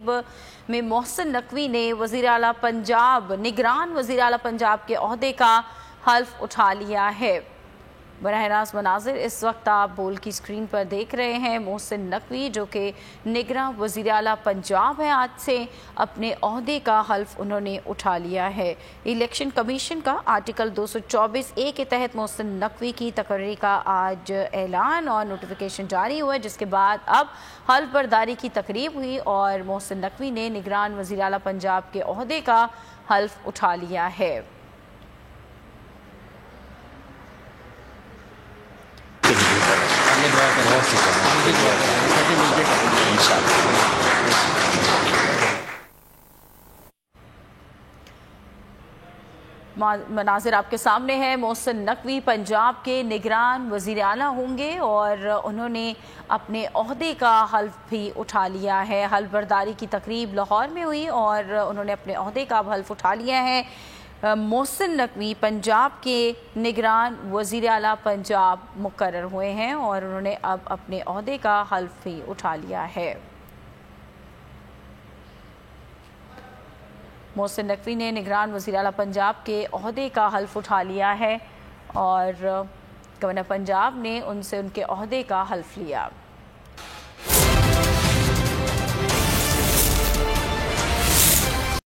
में मोहसिन नकवी ने वज़ीर आला पंजाब निगरान वज़ीर आला पंजाब के ओहदे का हल्फ उठा लिया है। बराह रास्त मनाजिर इस वक्त आप बोल की स्क्रीन पर देख रहे हैं। मोहसिन नकवी जो कि निगरान वज़ीर आला पंजाब है, आज से अपने ओहदे का हल्फ उन्होंने उठा लिया है। इलेक्शन कमीशन का आर्टिकल 224A के तहत मोहसिन नकवी की तकर्री का आज ऐलान और नोटिफिकेशन जारी हुआ है, जिसके बाद अब हल्फ बर्दारी की तकरीब हुई और मोहसिन नकवी ने निगरान वज़ीर आला पंजाब के ओहदे का हल्फ उठा लिया है। मनाजिर आपके सामने है। मोहसिन नकवी पंजाब के निगरान वज़ीर आला होंगे और उन्होंने अपने ओहदे का हल्फ भी उठा लिया है। हल्फ बर्दारी की तकरीब लाहौर में हुई और उन्होंने अपने ओहदे का हल्फ उठा लिया है। मोहसिन नकवी पंजाब के निगरान वज़ीर आला पंजाब मुकर्रर हुए हैं और उन्होंने अब अपने ओहदे का हल्फ भी उठा लिया है। मोहसिन नकवी ने निगरान वज़ीर आला पंजाब के ओहदे का हल्फ उठा लिया है और गवर्नर पंजाब ने उनसे उनके ओहदे का हल्फ लिया।